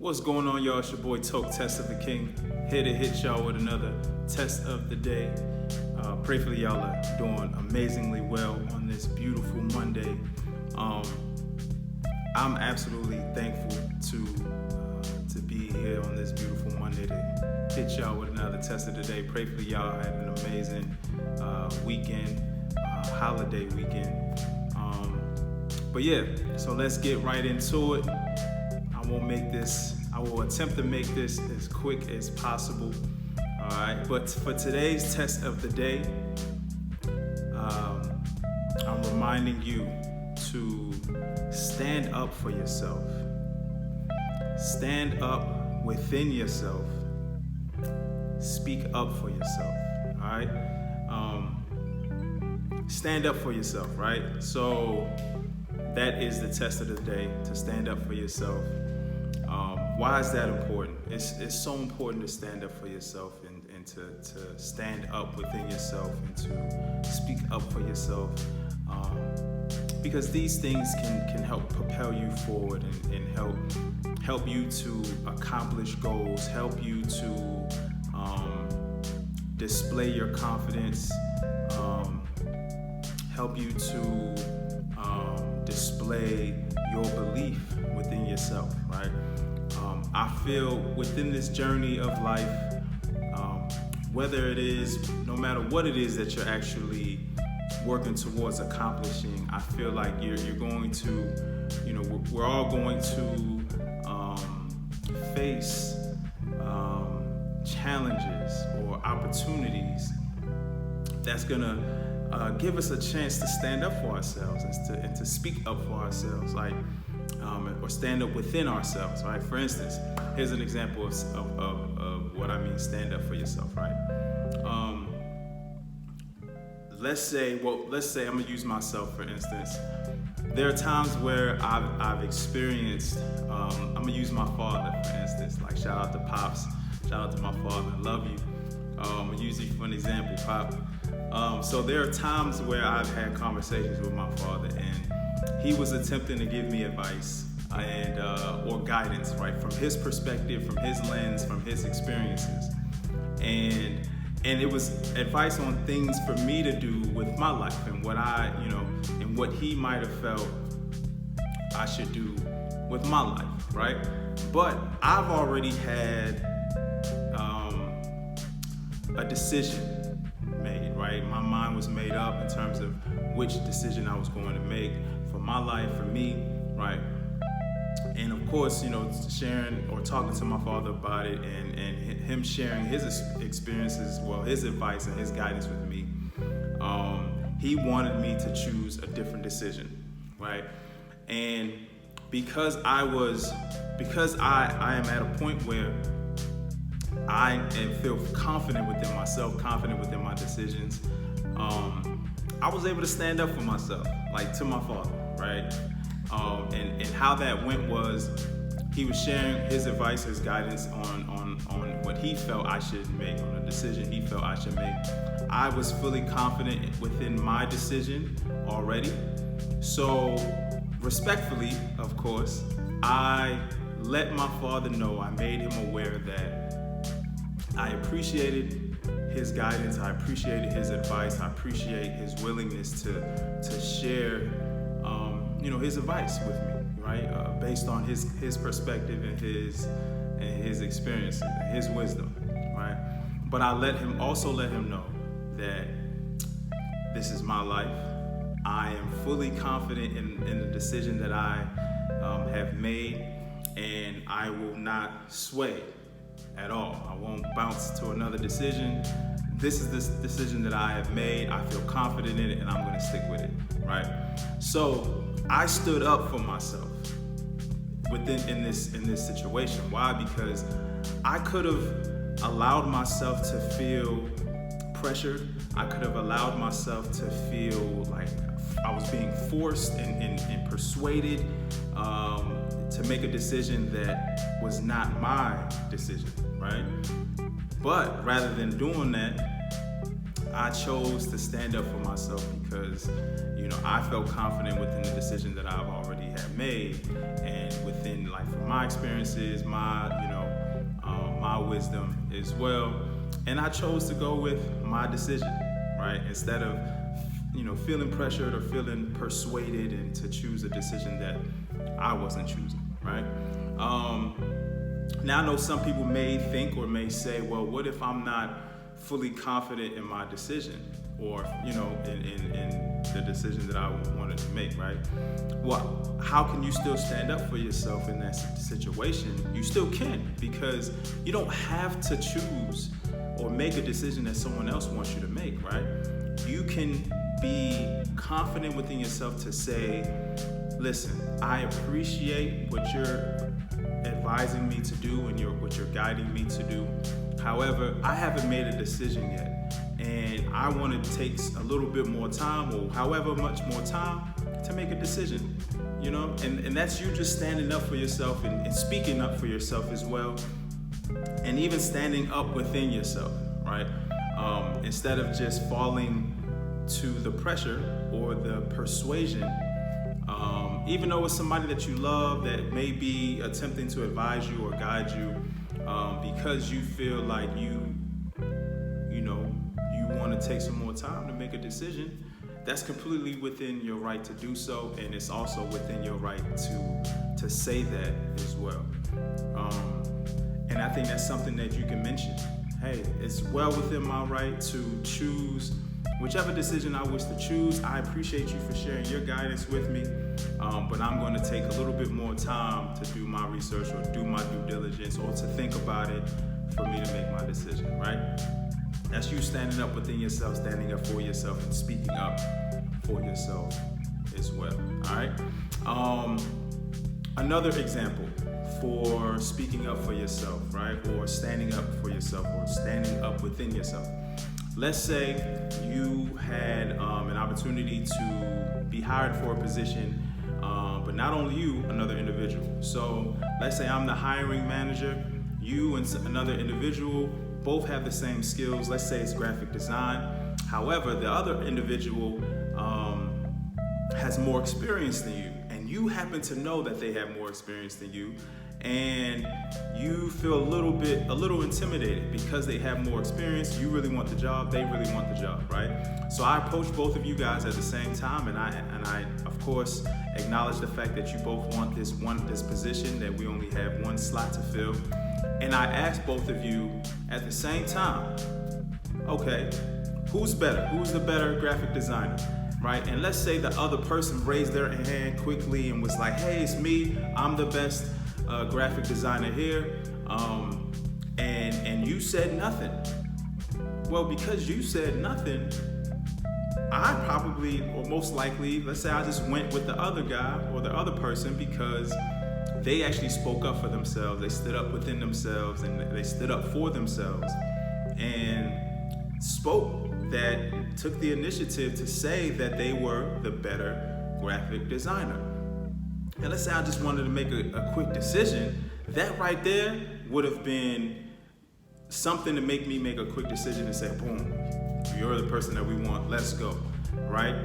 What's going on, y'all? It's your boy Toke, Test of the King, here to hit y'all with another Test of the Day. Prayfully y'all are doing amazingly well on this beautiful Monday. I'm absolutely thankful to be here on this beautiful Monday to hit y'all with another Test of the Day. Prayfully y'all had an amazing weekend, holiday weekend. But yeah, so let's get right into it. I will attempt to make this as quick as possible. All right, but for today's test of the day, I'm reminding you to stand up for yourself. Stand up within yourself. Speak up for yourself. All right. Stand up for yourself. Right. So that is the test of the day, to stand up for yourself. Why is that important? It's so important to stand up for yourself and to stand up within yourself and to speak up for yourself, because these things can help propel you forward and help you to accomplish goals, help you to display your confidence, help you to display your belief within yourself, right? I feel within this journey of life, whether it is, no matter what it is that you're actually working towards accomplishing, I feel like you're going to, we're all going to face challenges or opportunities that's gonna give us a chance to stand up for ourselves and to speak up for ourselves, or stand up within ourselves, right? For instance, here's an example of what I mean, stand up for yourself, right? Let's say I'm gonna use myself for instance. There are times where I've experienced, I'm gonna use my father for instance, like shout out to Pops, shout out to my father, love you. I'm gonna use you for an example, Pop. So there are times where I've had conversations with my father and he was attempting to give me advice and or guidance, right, from his perspective, from his lens, from his experiences, and it was advice on things for me to do with my life and what and what he might have felt I should do with my life, right? But I've already had a decision made, right? My mind was made up in terms of which decision I was going to make for my life, for me, right? And of course, sharing or talking to my father about it and him sharing his experiences, his advice and his guidance with me, he wanted me to choose a different decision, right? And because I am at a point where I feel confident within myself, confident within my decisions, I was able to stand up for myself, like to my father, right? And how that went was he was sharing his advice, his guidance on what he felt I should make, on a decision he felt I should make. I was fully confident within my decision already. So respectfully, of course, I let my father know, I made him aware that I appreciated his guidance, I appreciated his advice, I appreciate his willingness to share his advice with me, right? Based on his perspective and his experiences and his wisdom, right? But I also let him know that this is my life. I am fully confident in the decision that I have made, and I will not sway at all. I won't bounce to another decision. This is this decision that I have made. I feel confident in it, and I'm going to stick with it, right? So I stood up for myself in this situation. Why? Because I could have allowed myself to feel pressured. I could have allowed myself to feel like I was being forced and persuaded to make a decision that was not my decision, right? But rather than doing that, I chose to stand up for myself because, I felt confident within the decision that I've already had made, and and within, like, from my experiences, my my wisdom as well. And I chose to go with my decision, right? Instead of feeling pressured or feeling persuaded and to choose a decision that I wasn't choosing, right? Now I know some people may think or may say, well, what if I'm not fully confident in my decision, or in the decision that I wanted to make, right? Well, how can you still stand up for yourself in that situation? You still can, because you don't have to choose or make a decision that someone else wants you to make, right? You can be confident within yourself to say, listen, I appreciate what you're advising me to do and what you're guiding me to do. However, I haven't made a decision yet, and I want to take a little bit more time, or however much more time, to make a decision, and that's you just standing up for yourself and speaking up for yourself as well, and even standing up within yourself, right? Instead of just falling to the pressure or the persuasion, even though it's somebody that you love that may be attempting to advise you or guide you, because you feel like you want to take some more time to make a decision. That's completely within your right to do so, and it's also within your right to say that as well. And I think that's something that you can mention. Hey, it's well within my right to choose whichever decision I wish to choose. I appreciate you for sharing your guidance with me, but I'm going to take a little bit more time to do my research or do my due diligence or to think about it for me to make my decision, right? That's you standing up within yourself, standing up for yourself, and speaking up for yourself as well, all right? Another example for speaking up for yourself, right? Or standing up for yourself, or standing up within yourself. Let's say you had an opportunity to be hired for a position, but not only you, another individual. So let's say I'm the hiring manager, you and another individual both have the same skills. Let's say it's graphic design. However, the other individual has more experience than you, and you happen to know that they have more experience than you, and you feel a little intimidated because they have more experience. You really want the job, they really want the job, right? So I approach both of you guys at the same time, and I of course acknowledge the fact that you both want this position, that we only have one slot to fill. And I ask both of you at the same time, okay, who's better? Who's the better graphic designer, right? And let's say the other person raised their hand quickly and was like, hey, it's me, I'm the best graphic designer here, and you said nothing. Well, because you said nothing, I probably, or most likely, let's say I just went with the other guy or the other person because they actually spoke up for themselves. They stood up within themselves, and they stood up for themselves and took the initiative to say that they were the better graphic designer. And let's say I just wanted to make a quick decision. That right there would have been something to make me make a quick decision and say, boom, you're the person that we want, let's go, right?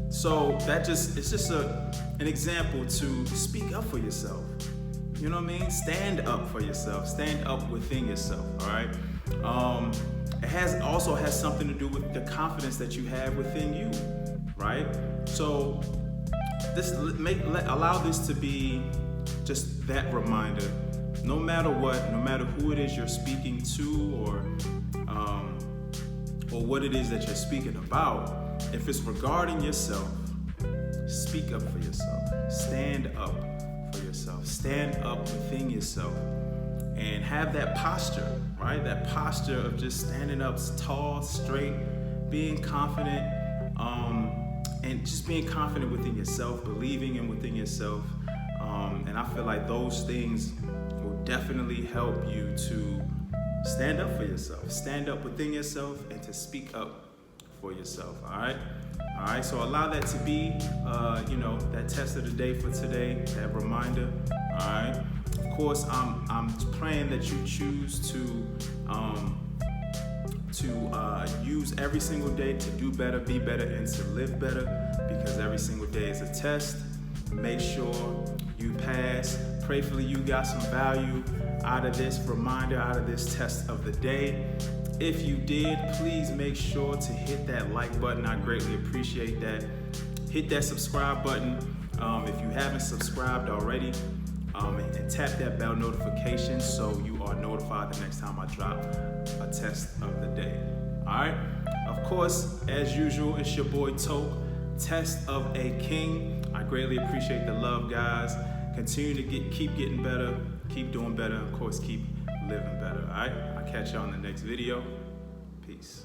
So it's just an example to speak up for yourself. You know what I mean? Stand up for yourself. Stand up within yourself, all right? It also has something to do with the confidence that you have within you, right? So allow this to be just that reminder. No matter what, no matter who it is you're speaking to, or what it is that you're speaking about, if it's regarding yourself, speak up for yourself. Stand up for yourself. Stand up within yourself, and have that posture, right? That posture of just standing up tall, straight, being confident, and just being confident within yourself, believing in within yourself. And I feel like those things will definitely help you to stand up for yourself, stand up within yourself, and to speak up for yourself, all right? All right, so allow that to be, that test of the day for today, that reminder, all right? Of course, I'm praying that you choose to use every single day to do better, be better, and to live better, because every single day is a test. Make sure you passed. Prayfully you got some value out of this reminder, out of this test of the day. If you did, please make sure to hit that like button. I greatly appreciate that. Hit that subscribe button if you haven't subscribed already, and tap that bell notification so you are notified the next time I drop a test of the day. All right. Of course, as usual, it's your boy Toak, Test of a King. I greatly appreciate the love, guys. Continue to keep getting better, keep doing better, of course, keep living better. All right. I'll catch y'all in the next video. Peace.